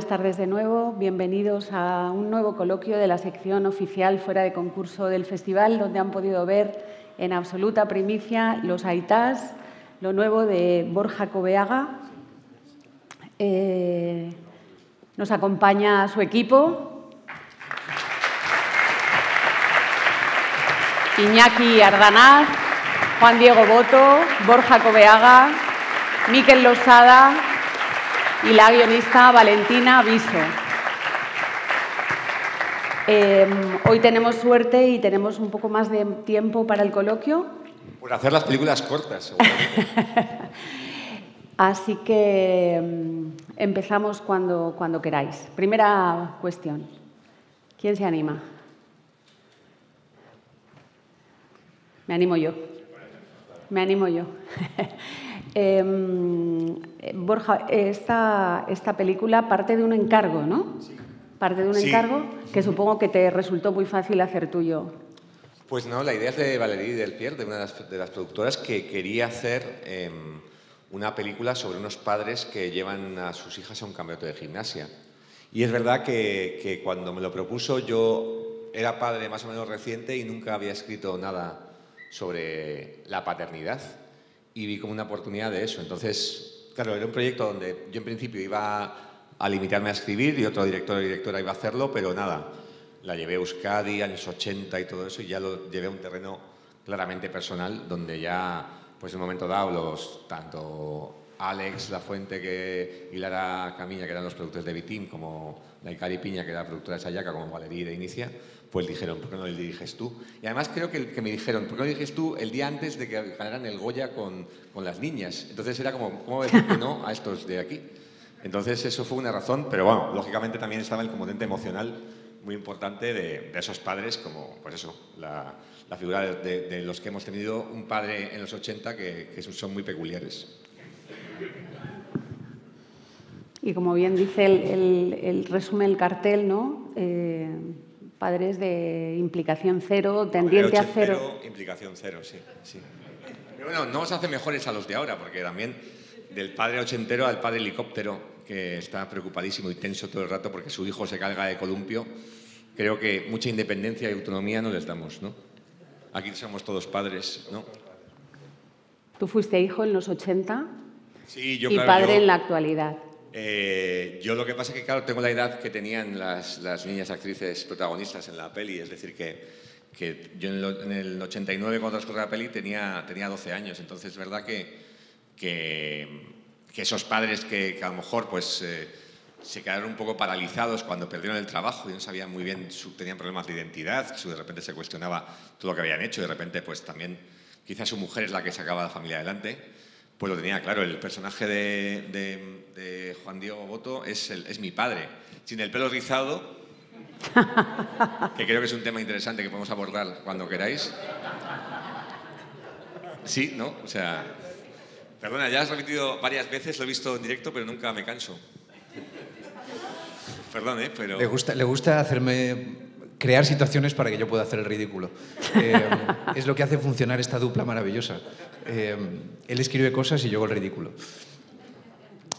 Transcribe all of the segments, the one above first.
buenas tardes de nuevo. Bienvenidos a un nuevo coloquio de la sección oficial fuera de concurso del festival, donde han podido ver en absoluta primicia los Aitás, lo nuevo de Borja Coveaga. Nos acompaña su equipo, Iñaki Ardanaz, Juan Diego Boto, Borja Coveaga, Mikel Losada y la guionista Valentina Viso. Hoy tenemos suerte y tenemos un poco más de tiempo para el coloquio. Por hacer las películas cortas, seguramente. Así que empezamos cuando queráis. Primera cuestión. ¿Quién se anima? Me animo yo. Me animo yo. Borja, esta película parte de un encargo, ¿no? Sí. Parte de un encargo que supongo que te resultó muy fácil hacer tuyo. Pues no, la idea es de Valérie Delpierre, de una de las productoras que quería hacer una película sobre unos padres que llevan a sus hijas a un campeonato de gimnasia. Y es verdad que cuando me lo propuso yo era padre más o menos reciente y nunca había escrito nada sobre la paternidad. Y vi como una oportunidad de eso. Entonces, claro, era un proyecto donde yo en principio iba a limitarme a escribir y otro director o directora iba a hacerlo, pero nada, la llevé a Euskadi, años 80 y todo eso, y ya lo llevé a un terreno claramente personal, donde ya, pues en un momento dado, tanto Alex Lafuente y Lara Camiña, que eran los productores de Vitim, como Daikari Piña, que era la productora de Sayaka, como Valérie de Inicia, pues dijeron, ¿por qué no le diriges tú? Y además creo que me dijeron, ¿por qué no diriges tú el día antes de que ganaran el Goya con las niñas? Entonces era como, ¿cómo decir que no a estos de aquí? Entonces eso fue una razón, pero bueno, lógicamente también estaba el componente emocional muy importante de esos padres, como, pues eso, la figura de los que hemos tenido un padre en los 80 que son muy peculiares. Y como bien dice el resumen, el cartel, ¿no? Padres de implicación cero, tendiente a cero. Implicación cero, sí. Pero bueno, no os hace mejores a los de ahora, porque también del padre ochentero al padre helicóptero, que está preocupadísimo y tenso todo el rato porque su hijo se caiga de columpio, creo que mucha independencia y autonomía no les damos, ¿no? Aquí somos todos padres, ¿no? Tú fuiste hijo en los 80 sí, yo, y claro, padre en la actualidad. Yo lo que pasa es que, claro, tengo la edad que tenían las niñas actrices protagonistas en la peli, es decir, que yo en el 89, cuando transcurrió la peli, tenía 12 años, entonces es verdad que esos padres que a lo mejor pues, se quedaron un poco paralizados cuando perdieron el trabajo y no sabían muy bien, tenían problemas de identidad, de repente se cuestionaba todo lo que habían hecho y de repente pues también quizás su mujer es la que sacaba a la familia adelante, pues lo tenía claro. El personaje de Juan Diego Boto es mi padre, sin el pelo rizado, que creo que es un tema interesante que podemos abordar cuando queráis. Sí, ¿no? O sea, perdona, ya has repetido varias veces, lo he visto en directo, pero nunca me canso. Perdón, pero... Le gusta crear situaciones para que yo pueda hacer el ridículo. Es lo que hace funcionar esta dupla maravillosa. Él escribe cosas y yo hago el ridículo.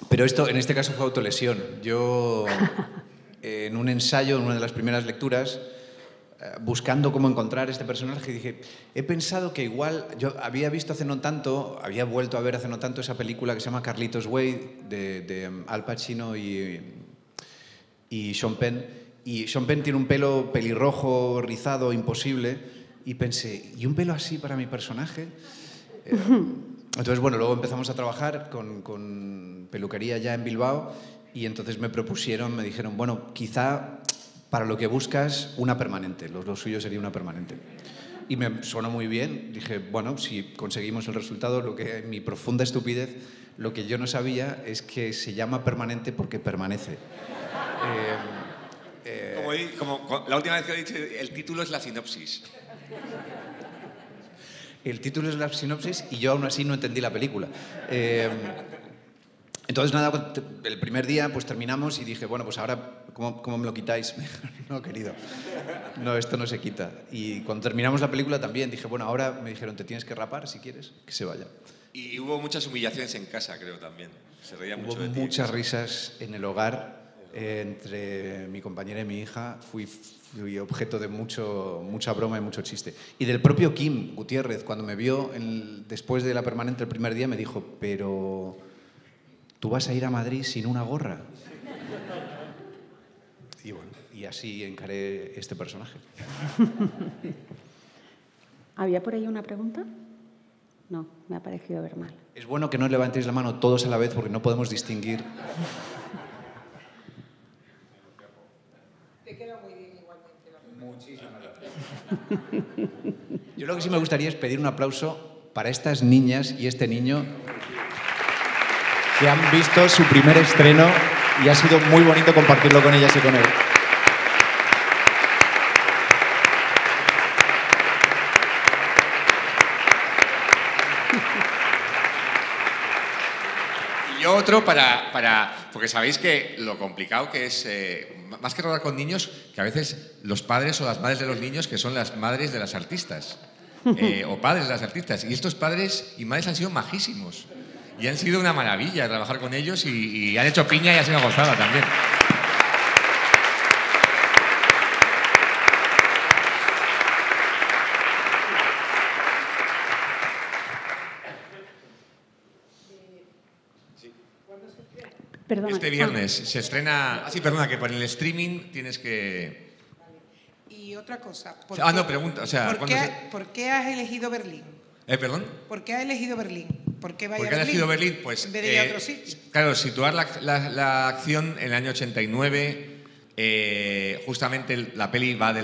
Pero esto, en este caso, fue autolesión. Yo, en un ensayo, en una de las primeras lecturas, buscando cómo encontrar este personaje, dije, he pensado que igual, yo había visto hace no tanto, había vuelto a ver hace no tanto esa película que se llama Carlitos Way, de Al Pacino y Sean Penn. Y Sean Penn tiene un pelo pelirrojo, rizado, imposible, y pensé, ¿y un pelo así para mi personaje? Entonces, bueno, luego empezamos a trabajar con peluquería ya en Bilbao y entonces me dijeron, bueno, quizá para lo que buscas, una permanente. Lo suyo sería una permanente. Y me sonó muy bien. Dije, bueno, si conseguimos el resultado, mi profunda estupidez, lo que yo no sabía es que se llama permanente porque permanece. Como la última vez que he dicho, el título es la sinopsis. El título es la sinopsis y yo aún así no entendí la película. Entonces, nada, el primer día pues terminamos y dije, bueno, pues ahora, ¿cómo me lo quitáis? No, querido, no, esto no se quita. Y cuando terminamos la película también dije, bueno, ahora me dijeron, te tienes que rapar si quieres, que se vaya. Y hubo muchas humillaciones en casa, creo, también. Se reía mucho de ti. Hubo muchas risas en el hogar. entre mi compañera y mi hija, fui objeto de mucha broma y mucho chiste. Y del propio Kim Gutiérrez, cuando me vio después de la permanente el primer día, me dijo, pero ¿tú vas a ir a Madrid sin una gorra? Y bueno, y así encaré este personaje. ¿Había por ahí una pregunta? No, me ha parecido ver mal. Es bueno que no levantéis la mano todos a la vez porque no podemos distinguir. Te queda muy bien igualmente la pregunta. Muchísimas gracias. Yo lo que sí me gustaría es pedir un aplauso para estas niñas y este niño que han visto su primer estreno y ha sido muy bonito compartirlo con ellas y con él. Y otro porque sabéis que lo complicado que es, más que rodar con niños, que a veces los padres o las madres de los niños, que son las madres de las artistas, o padres de las artistas, y estos padres y madres han sido majísimos, y han sido una maravilla trabajar con ellos, y han hecho piña y ha sido una gozada también. Perdona. Este viernes se estrena... Ah, sí, perdona, que por el streaming tienes que... Y otra cosa. No, pregunta. O sea, ¿Por qué has elegido Berlín? ¿Perdón? ¿Por qué has elegido Berlín? ¿Por qué vaya ¿Por qué has elegido Berlín? Pues, en vez de ir a otro sitio. Claro, situar la acción en el año 89, justamente la peli va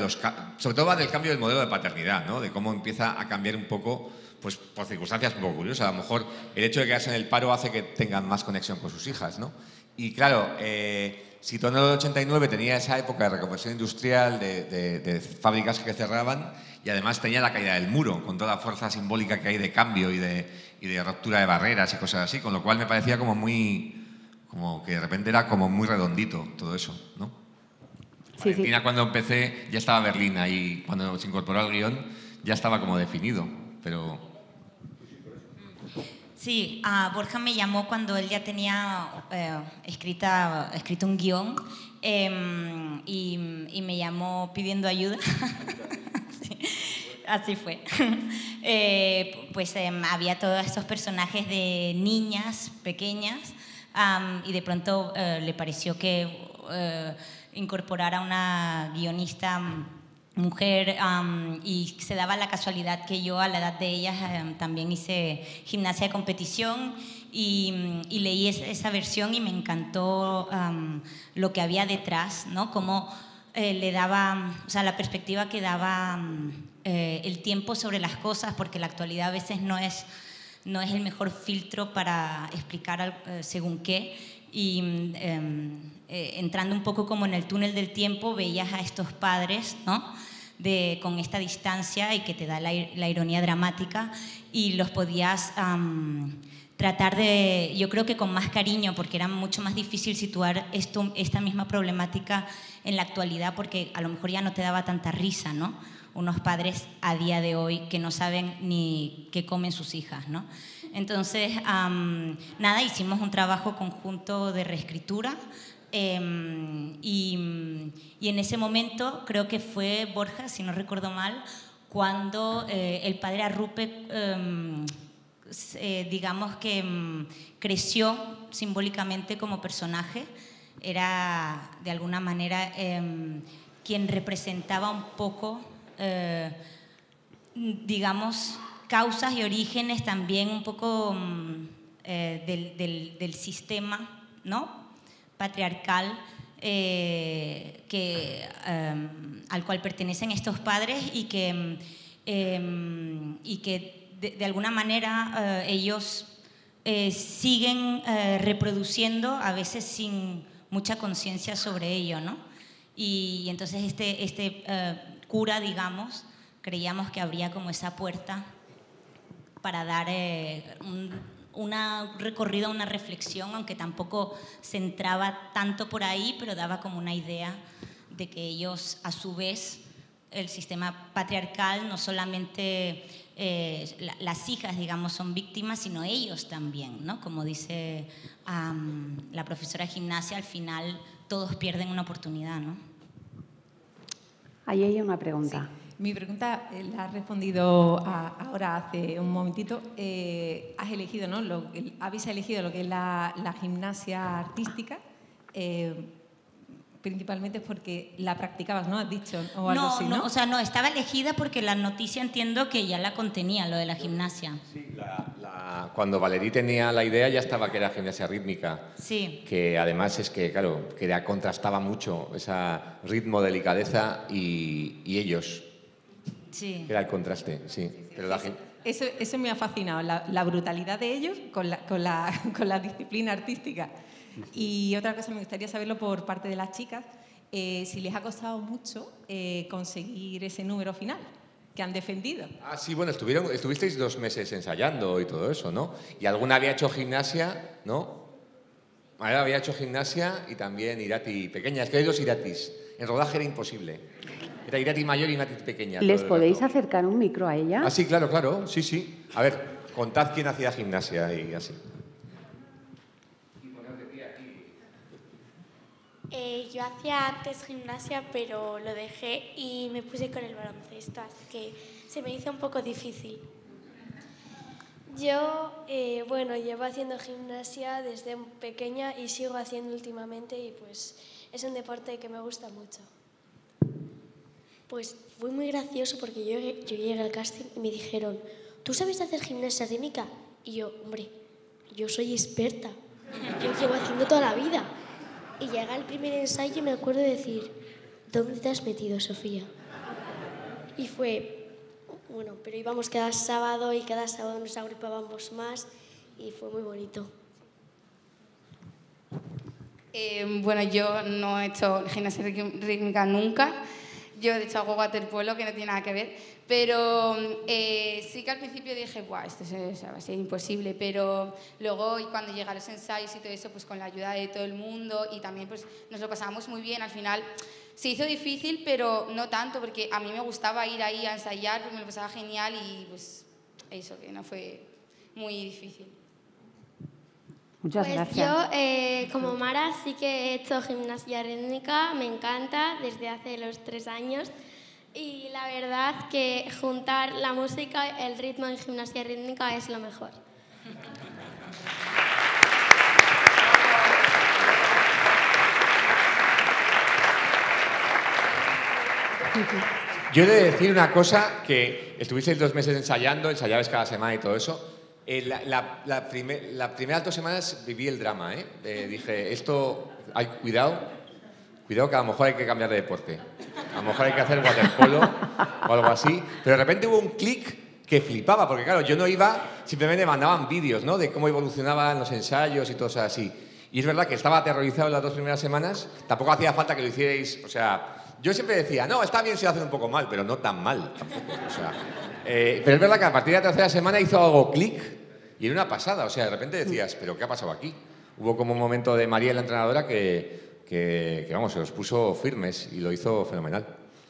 sobre todo va del cambio del modelo de paternidad, ¿no? De cómo empieza a cambiar un poco, pues por circunstancias un poco curiosas. A lo mejor el hecho de quedarse en el paro hace que tengan más conexión con sus hijas, ¿no? Y claro, situando en el 89 tenía esa época de reconversión industrial, de fábricas que cerraban, y además tenía la caída del muro, con toda la fuerza simbólica que hay de cambio y de ruptura de barreras y cosas así, con lo cual me parecía como que de repente era como muy redondito todo eso, ¿no? Sí, Valentina, sí. cuando empecé, ya estaba Berlín ahí, cuando se incorporó al guión, ya estaba como definido, pero... Sí, Borja me llamó cuando él ya tenía escrito un guión y me llamó pidiendo ayuda. Sí, así fue. Había todos estos personajes de niñas pequeñas y de pronto le pareció que incorporar a una guionista mujer y se daba la casualidad que yo a la edad de ellas también hice gimnasia de competición y leí esa versión y me encantó lo que había detrás, ¿no? Cómo le daba, o sea, la perspectiva que daba el tiempo sobre las cosas, porque la actualidad a veces no es el mejor filtro para explicar según qué. Y entrando un poco como en el túnel del tiempo, veías a estos padres, ¿no? Con esta distancia y que te da la ironía dramática y los podías tratar yo creo que con más cariño, porque era mucho más difícil situar esta misma problemática en la actualidad, porque a lo mejor ya no te daba tanta risa, ¿no? Unos padres a día de hoy que no saben ni qué comen sus hijas, ¿no? Entonces, nada, hicimos un trabajo conjunto de reescritura y en ese momento creo que fue Borja, si no recuerdo mal, cuando el padre Arrupe, digamos que creció simbólicamente como personaje, era de alguna manera quien representaba un poco, digamos, causas y orígenes también un poco del sistema, ¿no? Patriarcal al cual pertenecen estos padres y que de alguna manera ellos siguen reproduciendo, a veces sin mucha conciencia sobre ello, ¿no? Y entonces este cura, digamos, creíamos que abría como esa puerta para dar un recorrido, una reflexión, aunque tampoco se centraba tanto por ahí, pero daba como una idea de que ellos, a su vez, el sistema patriarcal, no solamente las hijas, digamos, son víctimas, sino ellos también, ¿no? Como dice la profesora de gimnasia, al final todos pierden una oportunidad, ¿no? Ahí hay una pregunta. Mi pregunta la has respondido ahora hace un momentito. Has elegido, ¿no? Habéis elegido lo que es la gimnasia artística, principalmente porque la practicabas, ¿no? Has dicho, o algo así, ¿no? O sea, no, estaba elegida porque la noticia entiendo que ya la contenía, lo de la gimnasia. Sí, cuando Valerí tenía la idea ya estaba que era gimnasia rítmica. Sí. Que además es que, claro, que contrastaba mucho ese ritmo, delicadeza y ellos. Sí. Era el contraste, sí. Pero Eso me ha fascinado, la brutalidad de ellos con la disciplina artística. Y otra cosa, me gustaría saberlo por parte de las chicas, si les ha costado mucho conseguir ese número final que han defendido. Ah, sí, bueno, estuvisteis 2 meses ensayando y todo eso, ¿no? Y alguna había hecho gimnasia, ¿no? María había hecho gimnasia y también Irati pequeña. Es que hay 2 Iratis. En rodaje era imposible. Era Irati mayor y Irati pequeña. ¿Les podéis acercar un micro a ella? Ah, sí, claro, claro. Sí, sí. A ver, contad quién hacía gimnasia y así. Yo hacía antes gimnasia, pero lo dejé y me puse con el baloncesto, así que se me hizo un poco difícil. Yo, llevo haciendo gimnasia desde pequeña y sigo haciendo últimamente y pues es un deporte que me gusta mucho. Pues fue muy gracioso porque yo llegué al casting y me dijeron, ¿tú sabes hacer gimnasia rítmica? Y yo, hombre, yo soy experta, yo llevo haciendo toda la vida. Y llega el primer ensayo y me acuerdo de decir, ¿dónde te has metido, Sofía? Y fue, pero íbamos cada sábado y cada sábado nos agrupábamos más y fue muy bonito. Yo no he hecho gimnasia rítmica nunca. Yo, de hecho, hago waterpolo, que no tiene nada que ver. Pero sí que al principio dije, ¡buah, esto va a ser imposible! Pero luego, y cuando llegaron los ensayos y todo eso, pues con la ayuda de todo el mundo y también pues nos lo pasábamos muy bien. Al final se hizo difícil, pero no tanto, porque a mí me gustaba ir ahí a ensayar, porque me lo pasaba genial y pues eso, que no fue muy difícil. Muchas gracias. Yo, como Mara, sí que he hecho gimnasia rítmica, me encanta desde hace los 3 años. Y la verdad que juntar la música, el ritmo en gimnasia rítmica es lo mejor. Yo he de decir una cosa, que estuvisteis 2 meses ensayabais cada semana y todo eso. Las primeras 2 semanas viví el drama, dije, cuidado, que a lo mejor hay que cambiar de deporte. A lo mejor hay que hacer waterpolo o algo así. Pero de repente hubo un clic que flipaba, porque claro, yo no iba, simplemente mandaban vídeos, ¿no?, de cómo evolucionaban los ensayos y todo eso así. Y es verdad que estaba aterrorizado las 2 primeras semanas, tampoco hacía falta que lo hicierais, o sea, yo siempre decía, no, está bien si lo hacen un poco mal, pero no tan mal tampoco, o sea. Pero es verdad que a partir de la 3ª semana hizo algo clic y era una pasada, o sea, de repente decías, ¿pero qué ha pasado aquí? Hubo como un momento de María, la entrenadora, que vamos, se los puso firmes y lo hizo fenomenal.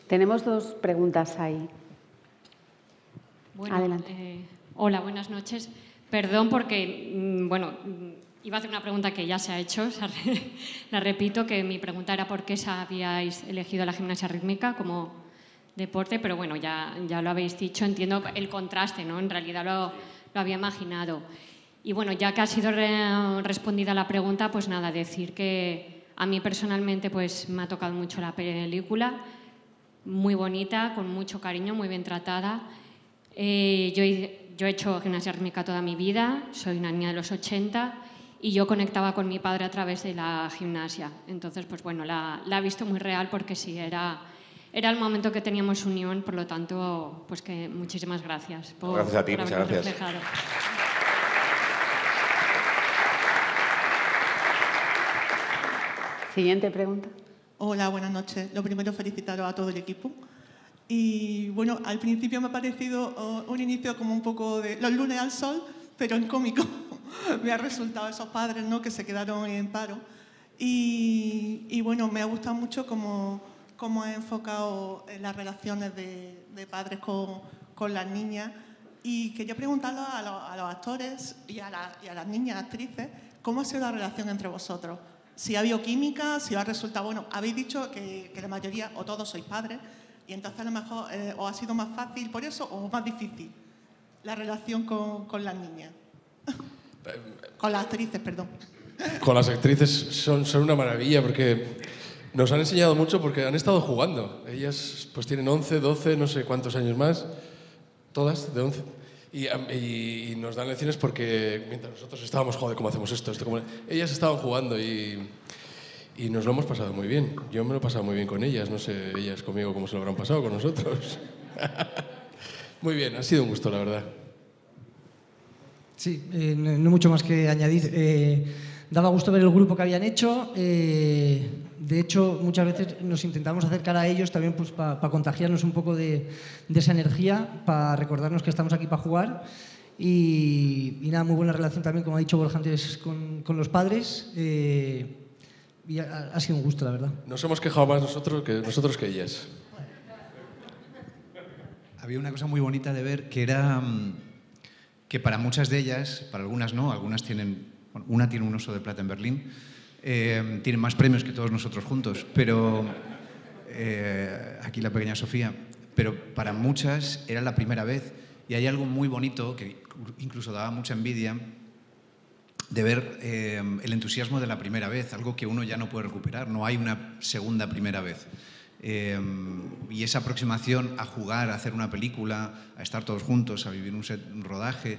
Tenemos 2 preguntas ahí. Bueno, adelante. Hola, buenas noches. Perdón porque, iba a hacer una pregunta que ya se ha hecho, la repito, que mi pregunta era por qué habíais elegido la gimnasia rítmica como deporte, pero bueno, ya lo habéis dicho, entiendo el contraste, ¿no? En realidad lo había imaginado. Y bueno, ya que ha sido respondida la pregunta, pues nada, decir que a mí personalmente pues me ha tocado mucho la película, muy bonita, con mucho cariño, muy bien tratada. Yo he hecho gimnasia rítmica toda mi vida, soy una niña de los 80 y yo conectaba con mi padre a través de la gimnasia. Entonces, pues bueno, la he visto muy real porque sí, era el momento que teníamos unión, por lo tanto, pues que muchísimas gracias por, gracias a ti, por muchas habernos gracias. reflejado. Siguiente pregunta. Hola, buenas noches. Lo primero, felicitaros a todo el equipo. Y bueno, al principio me ha parecido un inicio como un poco de Los lunes al sol, pero en cómico. Me ha resultado esos padres, ¿no?, que se quedaron en paro. Y bueno, me ha gustado mucho cómo he enfocado las relaciones de padres con las niñas. Y quería preguntarle a los actores y a las niñas actrices, ¿cómo ha sido la relación entre vosotros? si ha habido química, si ha resultado... Bueno, habéis dicho que la mayoría o todos sois padres y entonces a lo mejor os ha sido más fácil por eso o más difícil la relación con las niñas. Con las actrices, perdón. Con las actrices son una maravilla porque nos han enseñado mucho porque han estado jugando. Ellas pues tienen 11, 12, no sé cuántos años más, todas de 11. Y nos dan lecciones porque mientras nosotros estábamos, joder, ¿cómo hacemos esto? Ellas estaban jugando y nos lo hemos pasado muy bien. Yo me lo he pasado muy bien con ellas, no sé ellas conmigo cómo se lo habrán pasado con nosotros. Muy bien, ha sido un gusto, la verdad. Sí, no mucho más que añadir. Daba gusto ver el grupo que habían hecho. De hecho, muchas veces nos intentamos acercar a ellos también pues, para contagiarnos un poco de esa energía, para recordarnos que estamos aquí para jugar. Y nada, muy buena relación también, como ha dicho Borja antes, con los padres. Y ha sido un gusto, la verdad. Nos hemos quejado más nosotros que ellas. Había una cosa muy bonita de ver que era que para muchas de ellas, para algunas no, algunas tienen, bueno, una tiene un Oso de Plata en Berlín, tienen más premios que todos nosotros juntos, pero aquí la pequeña Sofía, pero para muchas era la primera vez y hay algo muy bonito que incluso daba mucha envidia de ver el entusiasmo de la primera vez, algo que uno ya no puede recuperar, no hay una segunda primera vez. Y esa aproximación a jugar, a hacer una película, a estar todos juntos, a vivir un rodaje,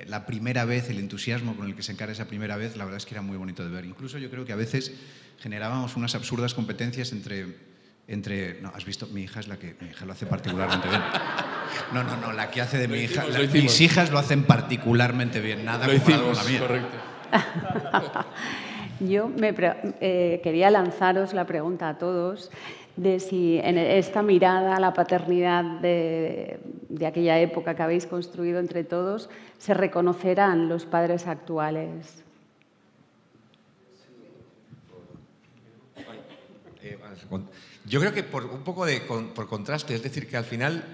la primera vez, el entusiasmo con el que se encara esa primera vez, la verdad es que era muy bonito de ver. Incluso yo creo que a veces generábamos unas absurdas competencias entre no, has visto, mi hija lo hace particularmente bien. No, la que hace de mi hija, mis hijas lo hacen particularmente bien, nada comparado con la mía. Correcto. Yo quería lanzaros la pregunta a todos de si en esta mirada a la paternidad de aquella época que habéis construido entre todos, se reconocerán los padres actuales. Yo creo que por un poco por contraste, es decir, que al final,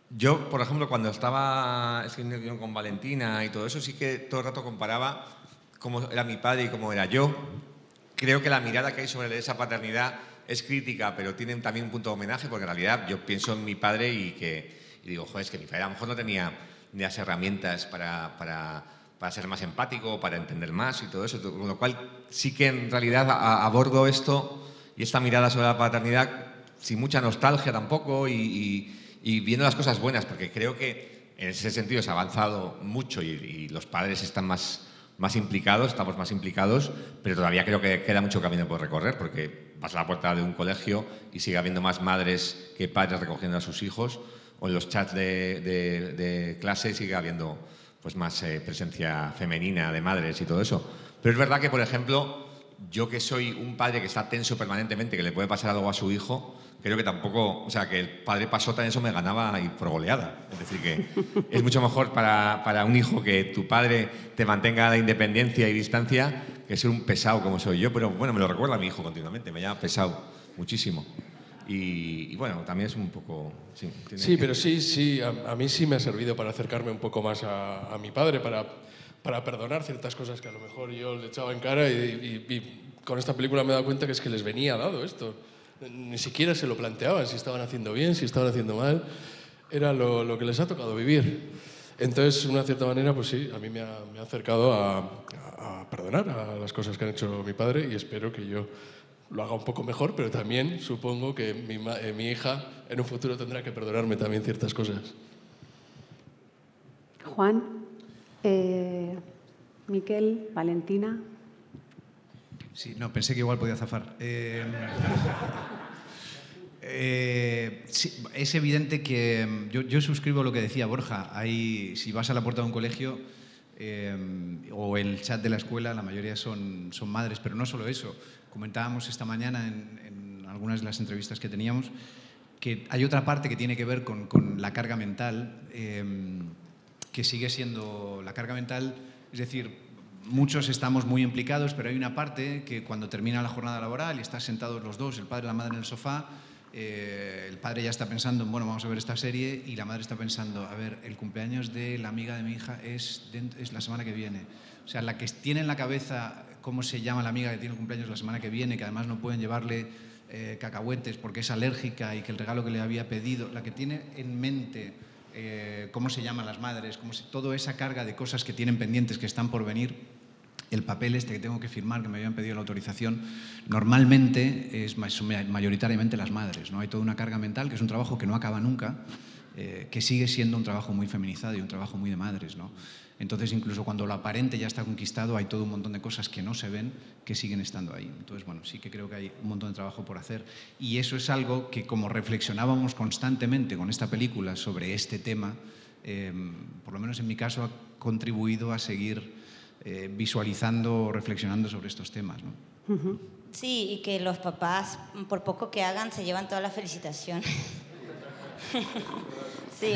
yo, por ejemplo, cuando estaba escribiendo el guión con Valentina y todo eso, sí que todo el rato comparaba cómo era mi padre y cómo era yo. Creo que la mirada que hay sobre esa paternidad es crítica, pero tiene también un punto de homenaje, porque en realidad yo pienso en mi padre y digo, joder, es que mi padre a lo mejor no tenía ni las herramientas para ser más empático, para entender más y todo eso, con lo cual sí que en realidad abordo esto y esta mirada sobre la paternidad sin mucha nostalgia tampoco y viendo las cosas buenas, porque creo que en ese sentido se ha avanzado mucho y los padres están más implicados, estamos más implicados, pero todavía creo que queda mucho camino por recorrer, porque vas a la puerta de un colegio y sigue habiendo más madres que padres recogiendo a sus hijos, o en los chats de clase sigue habiendo pues más presencia femenina de madres y todo eso. Pero es verdad que, por ejemplo, yo que soy un padre que está tenso permanentemente, que le puede pasar algo a su hijo, creo que tampoco, o sea, que el padre pasota en eso me ganaba y por goleada. Es decir, que es mucho mejor para un hijo que tu padre te mantenga la independencia y distancia que ser un pesado como soy yo. Pero bueno, me lo recuerda mi hijo continuamente, me llama pesado muchísimo. Y bueno, también es un poco... Sí, pero sí, a mí sí me ha servido para acercarme un poco más a mi padre, para perdonar ciertas cosas que a lo mejor yo le echaba en cara y con esta película me he dado cuenta que es que les venía dado esto. Ni siquiera se lo planteaban si estaban haciendo bien, si estaban haciendo mal. Era lo que les ha tocado vivir. Entonces, de una cierta manera, pues sí, a mí me ha acercado a perdonar a las cosas que han hecho mi padre y espero que yo lo haga un poco mejor, pero también supongo que mi hija en un futuro tendrá que perdonarme también ciertas cosas. Juan, Miquel, Valentina. Sí, no, pensé que igual podía zafar. Sí, es evidente que yo suscribo lo que decía Borja. Si vas a la puerta de un colegio o el chat de la escuela, la mayoría son madres, pero no solo eso. Comentábamos esta mañana en algunas de las entrevistas que teníamos que hay otra parte que tiene que ver con la carga mental, que sigue siendo la carga mental, es decir, muchos estamos muy implicados, pero hay una parte que cuando termina la jornada laboral y están sentados los dos, el padre y la madre en el sofá, el padre ya está pensando en, bueno, vamos a ver esta serie, y la madre está pensando, a ver, el cumpleaños de la amiga de mi hija es la semana que viene. O sea, la que tiene en la cabeza ¿cómo se llama la amiga que tiene el cumpleaños la semana que viene, que además no pueden llevarle cacahuetes porque es alérgica y que el regalo que le había pedido, la que tiene en mente cómo se llaman las madres, toda esa carga de cosas que tienen pendientes, que están por venir, el papel este que tengo que firmar, que me habían pedido la autorización, normalmente son mayoritariamente las madres, ¿no? Hay toda una carga mental, que es un trabajo que no acaba nunca, que sigue siendo un trabajo muy feminizado y un trabajo muy de madres, ¿no? Entonces, incluso cuando lo aparente ya está conquistado, hay todo un montón de cosas que no se ven, que siguen estando ahí. Entonces, bueno, sí que creo que hay un montón de trabajo por hacer. Y eso es algo que, como reflexionábamos constantemente con esta película sobre este tema, por lo menos en mi caso, ha contribuido a seguir visualizando o reflexionando sobre estos temas, ¿no? Sí, y que los papás, por poco que hagan, se llevan toda la felicitación. Sí,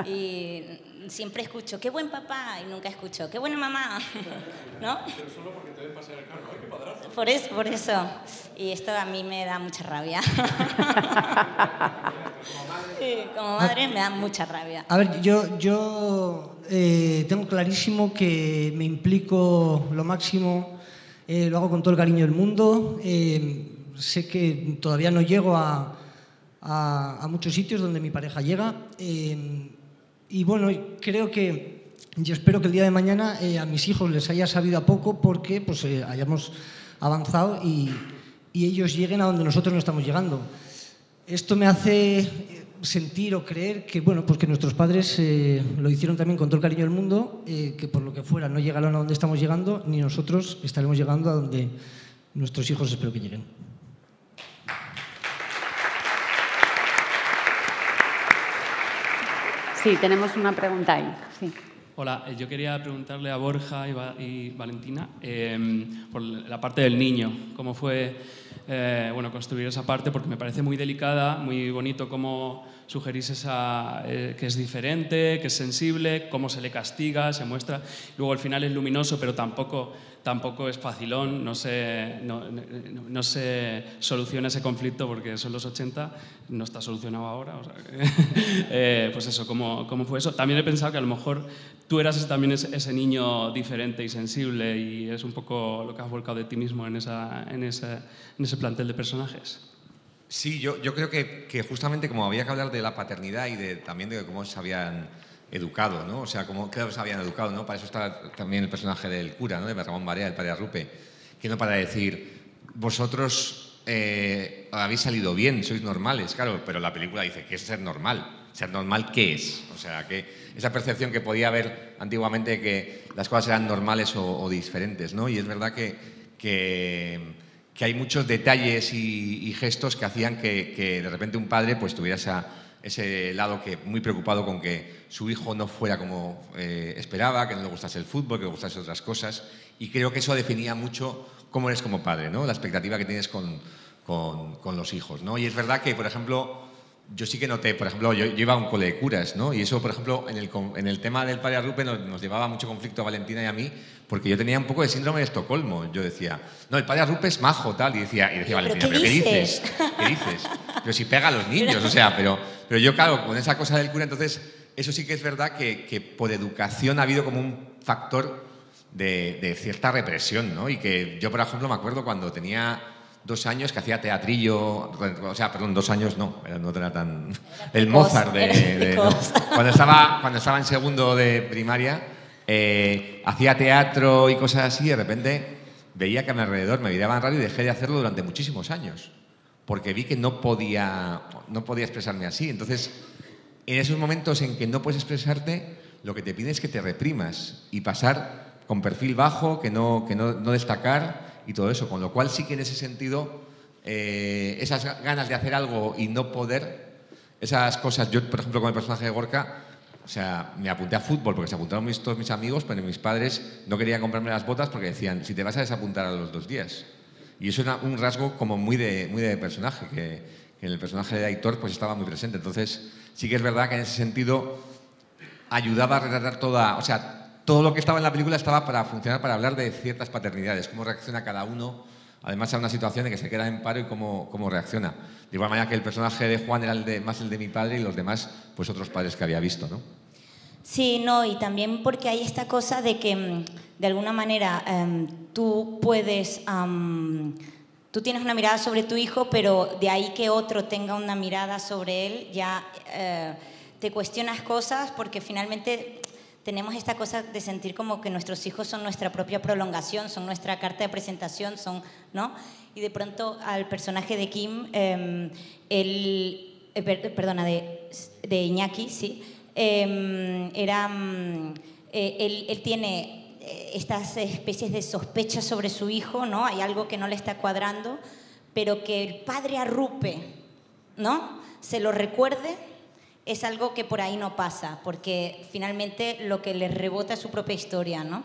y siempre escucho, qué buen papá, y nunca escucho, qué buena mamá, ¿no? Pero solo porque te ven pasar el carro, ¡ay, qué padrazo! Por eso. Y esto a mí me da mucha rabia. Sí, como madre me da mucha rabia. A ver, yo tengo clarísimo que me implico lo máximo, lo hago con todo el cariño del mundo. Sé que todavía no llego a muchos sitios donde mi pareja llega. Y bueno, creo que, yo espero que el día de mañana a mis hijos les haya sabido a poco porque pues, hayamos avanzado y ellos lleguen a donde nosotros no estamos llegando. Esto me hace sentir o creer que, bueno, pues que nuestros padres lo hicieron también con todo el cariño del mundo, que por lo que fuera no llegaron a donde estamos llegando, ni nosotros estaremos llegando a donde nuestros hijos espero que lleguen. Sí, tenemos una pregunta ahí. Sí. Hola, yo quería preguntarle a Borja y Valentina por la parte del niño, cómo fue construir esa parte, porque me parece muy delicada, muy bonito cómo sugerís que es diferente, que es sensible, cómo se le castiga, se muestra. Luego al final es luminoso, pero tampoco es facilón, no se soluciona ese conflicto porque son los 80, no está solucionado ahora. O sea, pues eso, ¿cómo fue eso? También he pensado que a lo mejor tú eras también ese niño diferente y sensible y es un poco lo que has volcado de ti mismo en ese plantel de personajes. Sí, yo creo que justamente como había que hablar de la paternidad y también de cómo se habían educado, ¿no? O sea, cómo se habían educado, ¿no? Para eso está también el personaje del cura, ¿no? De Ramón Barea, el padre Arrupe, que no para decir, vosotros habéis salido bien, sois normales, claro, pero la película dice, ¿qué es ser normal? ¿Ser normal qué es? O sea, que esa percepción que podía haber antiguamente que las cosas eran normales o diferentes, ¿no? Y es verdad que hay muchos detalles y gestos que hacían que de repente un padre pues tuviera ese lado que muy preocupado con que su hijo no fuera como esperaba, que no le gustase el fútbol, que le gustase otras cosas, y creo que eso definía mucho cómo eres como padre, ¿no? La expectativa que tienes con los hijos, ¿no? Y es verdad que, por ejemplo, yo sí que noté, por ejemplo, yo iba a un cole de curas, ¿no? Y eso, por ejemplo, en el tema del padre Arrupe nos llevaba mucho conflicto a Valentina y a mí, porque yo tenía un poco de síndrome de Estocolmo. Yo decía, no, el padre Arrupe es majo, tal, y decía Valentina, ¿pero qué dices? ¿Qué dices? Pero si pega a los niños, o sea, pero yo, claro, con esa cosa del cura, entonces, eso sí que es verdad que por educación ha habido como un factor de cierta represión, ¿no? Y que yo, por ejemplo, me acuerdo cuando tenía 2 años que hacía teatrillo, o sea, perdón, 2 años no era tan... El Mozart no. Cuando estaba en segundo de primaria, hacía teatro y cosas así, y de repente veía que a mi alrededor me miraban raro y dejé de hacerlo durante muchísimos años, porque vi que no podía expresarme así. Entonces, en esos momentos en que no puedes expresarte, lo que te piden es que te reprimas y pasar con perfil bajo, que no destacar y todo eso, con lo cual sí que en ese sentido esas ganas de hacer algo y no poder, esas cosas, yo por ejemplo con el personaje de Gorka, o sea, me apunté a fútbol porque se apuntaron todos mis amigos, pero mis padres no querían comprarme las botas porque decían, si te vas a desapuntar a los 2 días. Y eso era un rasgo como muy de personaje, que en el personaje de Aitor pues estaba muy presente. Entonces sí que es verdad que en ese sentido ayudaba a retratar todo lo que estaba en la película estaba para funcionar, para hablar de ciertas paternidades, cómo reacciona cada uno, además a una situación en que se queda en paro y cómo reacciona. De igual manera que el personaje de Juan era más el de mi padre y los demás, pues otros padres que había visto, ¿no? Sí, no, y también porque hay esta cosa de que, de alguna manera, tú puedes... tú tienes una mirada sobre tu hijo, pero de ahí que otro tenga una mirada sobre él, ya te cuestionas cosas porque finalmente tenemos esta cosa de sentir como que nuestros hijos son nuestra propia prolongación, son nuestra carta de presentación, son, ¿no? Y de pronto al personaje de Kim, de Iñaki, sí, él tiene estas especies de sospechas sobre su hijo, ¿no? Hay algo que no le está cuadrando, pero que el padre arrupe, ¿no? Se lo recuerde, es algo que por ahí no pasa, porque finalmente lo que le rebota es su propia historia, ¿no?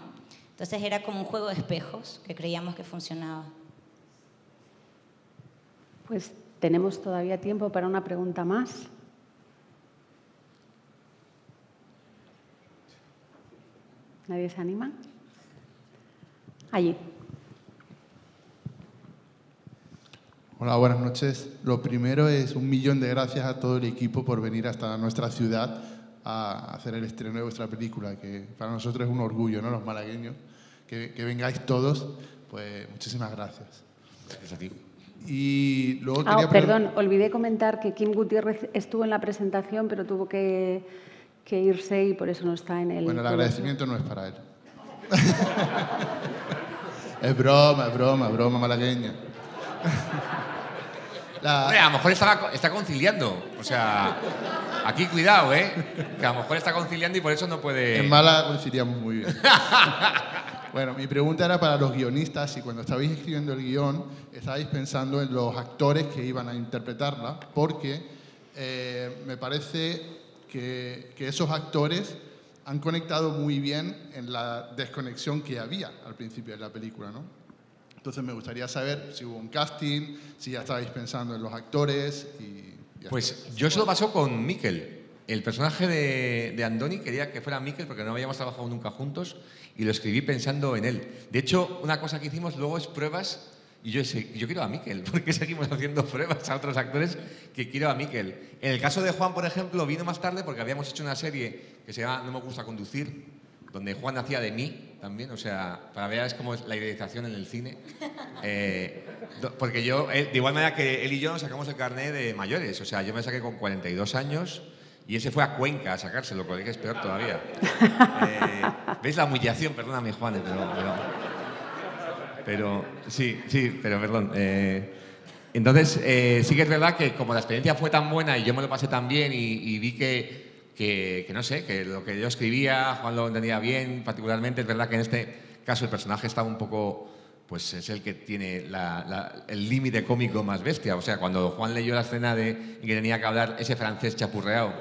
Entonces era como un juego de espejos que creíamos que funcionaba. Pues tenemos todavía tiempo para una pregunta más. ¿Nadie se anima? Allí. Hola, buenas noches. Lo primero es 1.000.000 de gracias a todo el equipo por venir hasta nuestra ciudad a hacer el estreno de vuestra película, que para nosotros es un orgullo, ¿no? Los malagueños. Que vengáis todos, pues muchísimas gracias. Gracias a ti. Y luego Perdón, olvidé comentar que Kim Gutiérrez estuvo en la presentación, pero tuvo que irse y por eso no está en el... Bueno, el agradecimiento no es para él. Es broma malagueña. Hombre, a lo mejor está conciliando. O sea, aquí cuidado, ¿eh? Que a lo mejor está conciliando y por eso no puede... En Málaga conciliamos muy bien. Bueno, mi pregunta era para los guionistas, si cuando estabais escribiendo el guión estabais pensando en los actores que iban a interpretarla, porque me parece que esos actores han conectado muy bien en la desconexión que había al principio de la película, ¿no? Entonces me gustaría saber si hubo un casting, si ya estabais pensando en los actores y... Pues yo eso lo pasó con Mikel. El personaje de Andoni quería que fuera Mikel porque no habíamos trabajado nunca juntos y lo escribí pensando en él. De hecho, una cosa que hicimos luego es pruebas y yo quiero a Mikel. ¿Por qué seguimos haciendo pruebas a otros actores que quiero a Mikel? En el caso de Juan, por ejemplo, vino más tarde porque habíamos hecho una serie que se llama No me gusta conducir, donde Juan hacía de mí también, o sea, para veáis cómo es la idealización en el cine. Porque yo, de igual manera que él y yo nos sacamos el carnet de mayores, o sea, yo me saqué con 42 años y ese fue a Cuenca a sacárselo, que es peor todavía. ¿Veis la humillación? Perdóname, Juan, pero sí, pero perdón. Entonces, sí que es verdad que como la experiencia fue tan buena y yo me lo pasé tan bien y vi que no sé, que lo que yo escribía, Juan lo entendía bien, particularmente, es verdad que en este caso el personaje estaba un poco, pues es el que tiene el límite cómico más bestia. O sea, cuando Juan leyó la escena en que tenía que hablar ese francés chapurreado,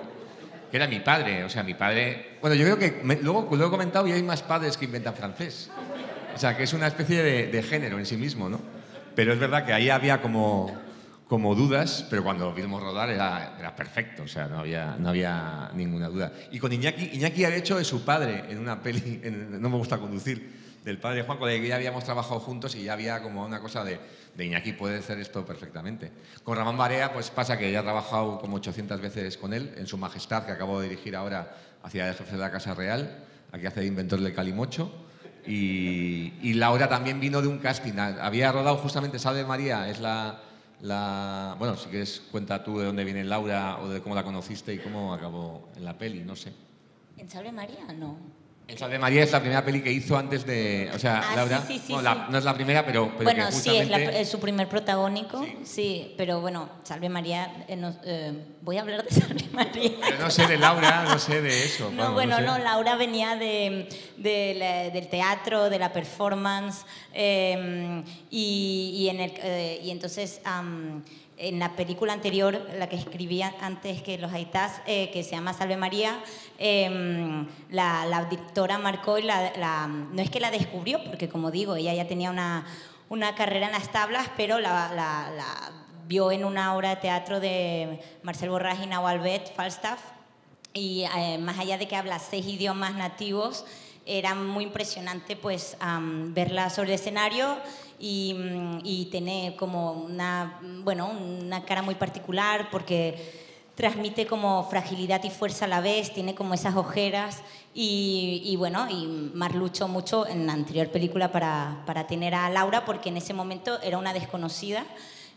que era mi padre, o sea, mi padre... Bueno, yo creo que luego lo he comentado y hay más padres que inventan francés. O sea, que es una especie de género en sí mismo, ¿no? Pero es verdad que ahí había como dudas, pero cuando lo vimos rodar era perfecto, o sea, no había ninguna duda. Y con Iñaki había hecho de su padre en una peli, No me gusta conducir, del padre de Juan, con el que ya habíamos trabajado juntos y ya había como una cosa de Iñaki puede hacer esto perfectamente. Con Ramón Barea, pues pasa que ya he trabajado como 800 veces con él, en Su Majestad, que acabo de dirigir ahora hacia el jefe de la Casa Real, aquí hace de inventor del calimocho. Y Laura también vino de un casting. Había rodado justamente Salve María, es bueno, si quieres cuenta tú de dónde viene Laura o de cómo la conociste y cómo acabó en la peli, no sé. ¿En Salve María? No. En Salve María es la primera peli que hizo antes de... O sea, Laura... Sí, bueno, no es la primera, pero bueno, que justamente... sí, es su primer protagónico, sí, pero bueno, Salve María... voy a hablar de Salve María. Pero no sé de Laura, no sé de eso. No, bueno, no, Laura venía del teatro, de la performance, y entonces... en la película anterior, la que escribí antes que Los Aitás, que se llama Salve María, la directora marcó y no es que la descubrió, porque como digo, ella ya tenía una carrera en las tablas, pero la vio en una obra de teatro de Marcel Borràs y Nahual Bet, Falstaff, y más allá de que habla 6 idiomas nativos, era muy impresionante pues verla sobre el escenario y tener como una cara muy particular porque transmite como fragilidad y fuerza a la vez, tiene como esas ojeras y bueno, y Mar luchó mucho en la anterior película para tener a Laura, porque en ese momento era una desconocida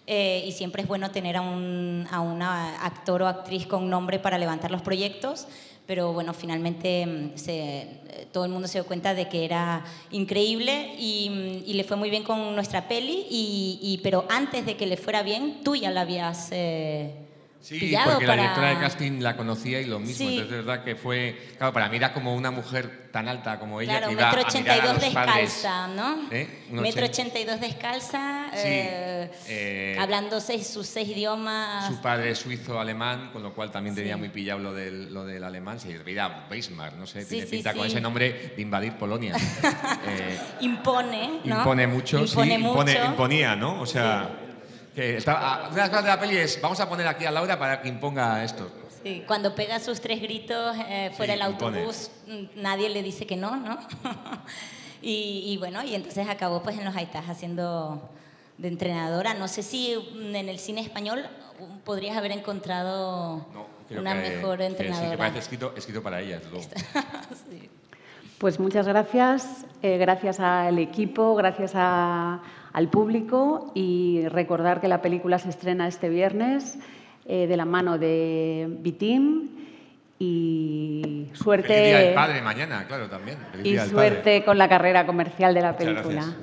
y siempre es bueno tener a una actor o actriz con nombre para levantar los proyectos, pero bueno, finalmente todo el mundo se dio cuenta de que era increíble y le fue muy bien con nuestra peli, pero antes de que le fuera bien, tú ya la habías Sí, pillado porque la para... directora de casting la conocía y lo mismo. Sí. Entonces, es verdad que fue... Claro, para mí era como una mujer tan alta como ella, Claro, que iba a mirar a 1,82 los padres. descalza, ¿no? Un 1,82 descalza, Sí, hablando sus 6 idiomas. Su padre es suizo-alemán, con lo cual también tenía muy pillado lo del alemán. Se llama Weismar, no sé, Sí, tiene sí, pinta con sí. ese nombre de invadir Polonia. Impone, ¿no? Impone mucho, Impone mucho. imponía, ¿no? O sea, que una de las cosas de la peli es, vamos a poner aquí a Laura para que imponga esto. Sí, cuando pega sus 3 gritos fuera del impone. autobús, nadie le dice que no, ¿no? y bueno, y entonces acabó pues en los Aitas haciendo de entrenadora. No sé si en el cine español podrías haber encontrado una mejor entrenadora. Sí, que parece escrito para ella, luego. Sí. Pues muchas gracias, gracias al equipo, gracias al público, y recordar que la película se estrena este viernes de la mano de B-Team, y suerte. Feliz Día del Padre mañana, claro, también. Feliz Y Día del suerte Padre. con la carrera comercial de la Muchas película. gracias.